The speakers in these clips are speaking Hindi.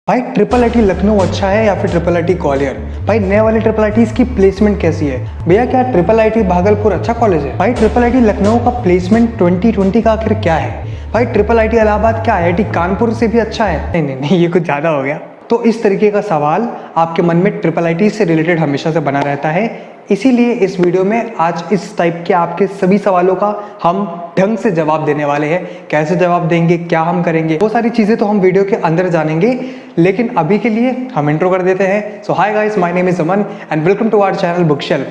भाई ट्रिपल आईटी लखनऊ अच्छा है या फिर ट्रिपल आईटी ग्वालियर? भाई नए वाले ट्रिपल आईटीज की प्लेसमेंट कैसी है? भैया क्या ट्रिपल आईटी भागलपुर अच्छा कॉलेज है? भाई ट्रिपल आईटी लखनऊ का प्लेसमेंट 2020 का आखिर क्या है? भाई ट्रिपल आईटी इलाहाबाद क्या आईआईटी कानपुर से भी अच्छा है? नहीं नहीं नहीं, ये कुछ ज़्यादा हो गया। तो इस तरीके का सवाल आपके मन में ट्रिपल आईटी से रिलेटेड हमेशा से बना रहता है। इसीलिए इस वीडियो में आज इस टाइप के आपके सभी सवालों का हम ढंग से जवाब देने वाले हैं। कैसे जवाब देंगे, क्या हम करेंगे, वो सारी चीज़ें तो हम वीडियो के अंदर जानेंगे। लेकिन अभी के लिए हम इंट्रो कर देते हैं। So hi guys, my name is Aman and welcome to our channel book shelf.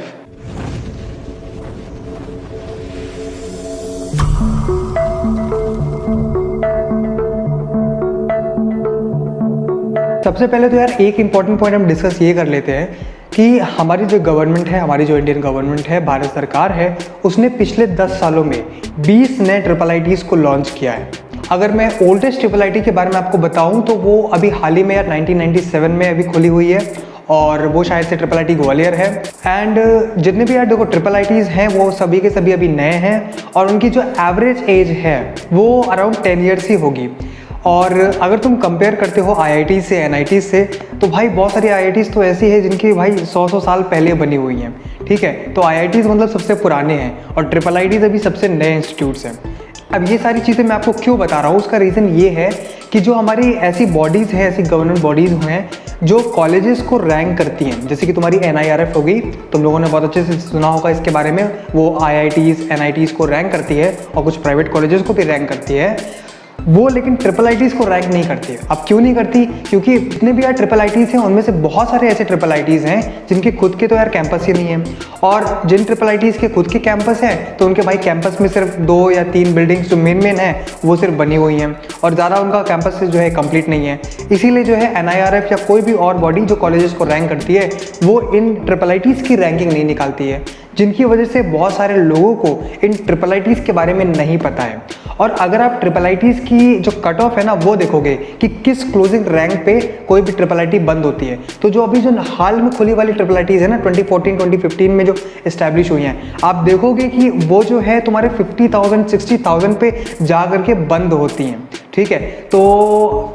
सबसे पहले तो यार एक इंपॉर्टेंट पॉइंट हम डिस्कस ये कर लेते हैं कि हमारी जो गवर्नमेंट है, हमारी जो इंडियन गवर्नमेंट है, भारत सरकार है, उसने पिछले 10 सालों में 20 नए ट्रिपल आईटीज़ को लॉन्च किया है। अगर मैं ओल्डेस्ट ट्रिपल आईटी के बारे में आपको बताऊं तो वो अभी हाल ही में यार 1997 में अभी खुली हुई है और वो शायद से ट्रिपल आईटी ग्वालियर है। एंड जितने भी यार देखो ट्रिपल आईटीज़ हैं वो सभी के सभी अभी नए हैं और उनकी जो एवरेज एज है वो अराउंड 10 ईयर्स ही होगी। और अगर तुम कंपेयर करते हो आईआईटी से, एनआईटी से, तो भाई बहुत सारी आईआईटीज़ तो ऐसी है जिनकी भाई 100 साल पहले बनी हुई हैं। ठीक है, तो आईआईटीज़ मतलब सबसे पुराने हैं और ट्रिपल आईटीज़ अभी सबसे नए इंस्टीट्यूट्स हैं। अब ये सारी चीज़ें मैं आपको क्यों बता रहा हूँ, उसका रीज़न ये है कि जो हमारी ऐसी बॉडीज़ हैं, ऐसी गवर्नमेंट बॉडीज़ हैं जो कॉलेजेस को रैंक करती हैं, जैसे कि तुम्हारी एनआईआरएफ हो गई, तुम लोगों ने बहुत अच्छे से सुना होगा इसके बारे में। वो आईआईटीज़, एनआईटीज़ को रैंक करती है और कुछ प्राइवेट कॉलेजेस को भी रैंक करती है वो, लेकिन ट्रिपल आईटीज़ को रैंक नहीं करती है। अब क्यों नहीं करती? क्योंकि जितने भी यार ट्रिपल आईटीज़ हैं उनमें से बहुत सारे ऐसे ट्रिपल आईटीज़ हैं जिनके खुद के तो यार कैंपस ही नहीं है, और जिन ट्रिपल आईटीज़ के खुद के कैंपस हैं तो उनके भाई कैंपस में सिर्फ 2 या 3 बिल्डिंग्स जो मेन है वो सिर्फ बनी हुई हैं और ज़्यादा उनका कैंपस से जो है कंप्लीट नहीं है। इसीलिए जो है एनआईआरएफ या कोई भी और बॉडी जो कॉलेजेस को रैंक करती है वो इन ट्रिपल आईटीज़ की रैंकिंग नहीं निकालती है, जिनकी वजह से बहुत सारे लोगों को इन ट्रिपल आईटीज़ के बारे में नहीं पता है। और अगर आप ट्रिपल आईटीज़ की जो कट ऑफ है ना वो देखोगे कि किस क्लोजिंग रैंक पे कोई भी ट्रिपल आईटी बंद होती है, तो जो अभी जो हाल में खुली वाली ट्रिपल आईटीज़ है ना 2014-2015 में जो इस्टेब्लिश हुई हैं, आप देखोगे कि वो जो है तुम्हारे 50,000 60,000 पे जा करके बंद होती हैं। ठीक है, तो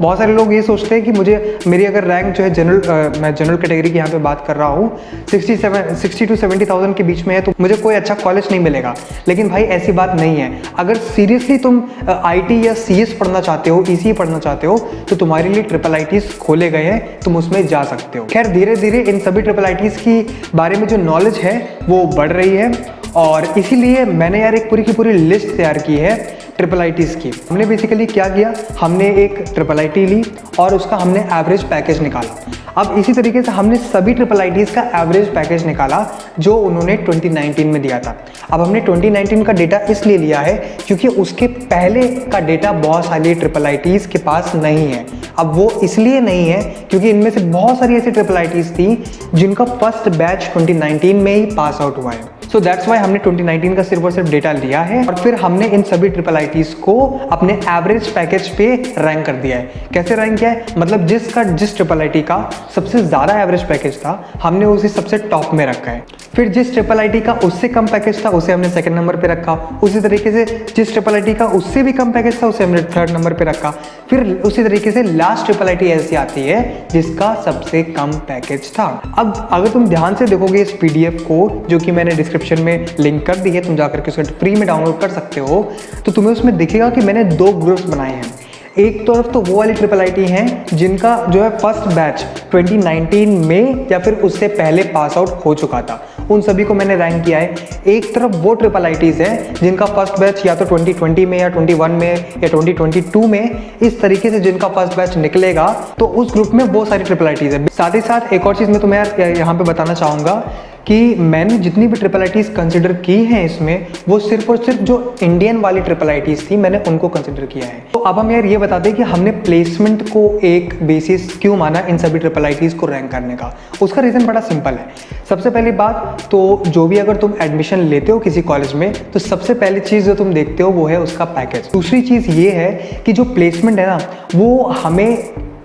बहुत सारे लोग ये सोचते हैं कि मुझे मेरी अगर रैंक जो है जनरल, मैं जनरल कैटेगरी की यहाँ पे बात कर रहा हूँ, 60 to 70,000 के बीच में है तो मुझे कोई अच्छा कॉलेज नहीं मिलेगा। लेकिन भाई ऐसी बात नहीं है। अगर सीरियसली तुम आईटी या सीएस पढ़ना चाहते हो, ईसीई पढ़ना चाहते हो, तो तुम्हारे लिए ट्रिपल आईटीज़ खोले गए हैं, तुम उसमें जा सकते हो। खैर धीरे धीरे इन सभी ट्रिपल आईटीज़ की बारे में जो नॉलेज है वो बढ़ रही है और इसीलिए मैंने यार एक पूरी की पूरी लिस्ट तैयार की है ट्रिपल आईटीज़ की। हमने बेसिकली क्या किया, हमने एक ट्रिपल आईटी ली और उसका हमने एवरेज पैकेज निकाला। अब इसी तरीके से हमने सभी ट्रिपल आईटीज़ का एवरेज पैकेज निकाला जो उन्होंने 2019 में दिया था। अब हमने 2019 का डेटा इसलिए लिया है क्योंकि उसके पहले का डेटा बहुत सारी ट्रिपल आईटीज़ के पास नहीं है। अब वो इसलिए नहीं है क्योंकि इनमें से बहुत सारी ऐसी ट्रिपल आईटीज़ थी जिनका फर्स्ट बैच 2019 में ही पास आउट हुआ है। सो दैट्स वाई हमने 2019 का सिर्फ और सिर्फ डेटा लिया है और फिर हमने इन सभी ट्रिपल आईटीज़ को अपने एवरेज पैकेज पे रैंक कर दिया है। कैसे रैंक किया है? मतलब जिस ट्रिपल आईटी का सबसे ज़्यादा एवरेज पैकेज था हमने उसे सबसे टॉप में रखा है। फिर जिस ट्रिपल आईटी का उससे कम पैकेज था उसे हमने सेकंड नंबर पे रखा। उसी तरीके से जिस ट्रिपल आईटी का उससे भी कम पैकेज था उसे हमने थर्ड नंबर पे रखा। फिर उसी तरीके से लास्ट ट्रिपल आईटी ऐसी आती है जिसका सबसे कम पैकेज था। अब अगर तुम ध्यान से देखोगे इस पीडीएफ को जो कि मैंने डिस्क्रिप्शन में लिंक कर दी है, तुम जाकर के उसको फ्री में डाउनलोड कर सकते हो, तो तुम्हें उसमें दिखेगा कि मैंने 2 ग्रुप्स बनाए हैं। एक तरफ तो वो वाली ट्रिपल आईटी हैं जिनका जो है फर्स्ट बैच 2019 में या फिर उससे पहले पास आउट हो चुका था, उन सभी को मैंने रैंक किया है। एक तरफ वो ट्रिपल आईटीज़ हैं जिनका फर्स्ट बैच या तो 2020 में या 21 में या 2022 में इस तरीके से जिनका फर्स्ट बैच निकलेगा, तो उस ग्रुप में वो सारी ट्रिपल आईटीज़ है। साथ ही साथ एक और चीज़ मैं तुम्हें यार यहाँ पे बताना चाहूँगा कि मैंने जितनी भी ट्रिपल आईटीज़ कंसिडर की हैं इसमें, वो सिर्फ और सिर्फ जो इंडियन वाली ट्रिपल आईटीज़ थी मैंने उनको कंसिडर किया है। तो अब हम यार ये बताते हैं कि हमने प्लेसमेंट को एक बेसिस क्यों माना इन सभी ट्रिपल आईटीज़ को रैंक करने का। उसका रीज़न बड़ा सिंपल है। सबसे पहली बात तो जो भी अगर तुम एडमिशन लेते हो किसी कॉलेज में तो सबसे पहली चीज़ जो तुम देखते हो वो है उसका पैकेज। दूसरी चीज़ ये है कि जो प्लेसमेंट है ना वो हमें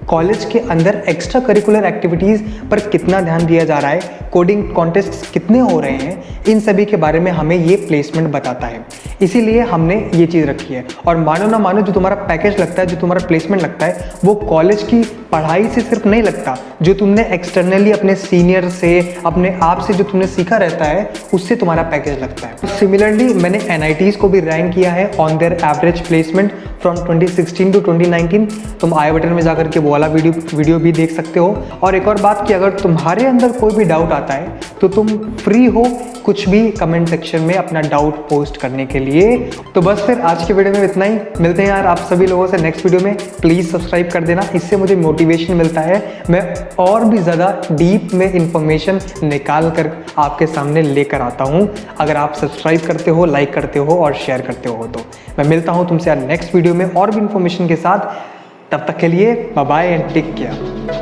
कॉलेज के अंदर एक्स्ट्रा करिकुलर एक्टिविटीज़ पर कितना ध्यान दिया जा रहा है, कोडिंग कॉन्टेस्ट कितने हो रहे हैं, इन सभी के बारे में हमें ये प्लेसमेंट बताता है। इसीलिए हमने ये चीज़ रखी है। और मानो ना मानो, जो तुम्हारा पैकेज लगता है, जो तुम्हारा प्लेसमेंट लगता है, वो कॉलेज की पढ़ाई से सिर्फ नहीं लगता, जो तुमने एक्सटर्नली अपने सीनियर से, अपने आप से जो तुमने सीखा रहता है, उससे तुम्हारा पैकेज लगता है। सिमिलरली मैंने NITs को भी रैंक किया है on their average placement from 2016 to 2019। तुम आई बटन में जाकर के वो वाला वीडियो भी देख सकते हो। और एक और बात कि अगर तुम्हारे अंदर कोई भी डाउट आता है तो तुम फ्री हो कुछ भी कमेंट सेक्शन में अपना डाउट पोस्ट करने के लिए। तो बस फिर आज के वीडियो में इतना ही। मिलते हैं यार आप सभी लोगों से नेक्स्ट वीडियो में। प्लीज़ सब्सक्राइब कर देना, इससे मुझे मोटिवेशन मिलता है, मैं और भी ज़्यादा डीप में इंफॉर्मेशन निकाल कर आपके सामने लेकर आता हूँ। अगर आप सब्सक्राइब करते हो, लाइक करते हो और शेयर करते हो तो मैं मिलता हूँ तुमसे यार नेक्स्ट वीडियो में और भी इंफॉर्मेशन के साथ। तब तक के लिए bye bye and take care.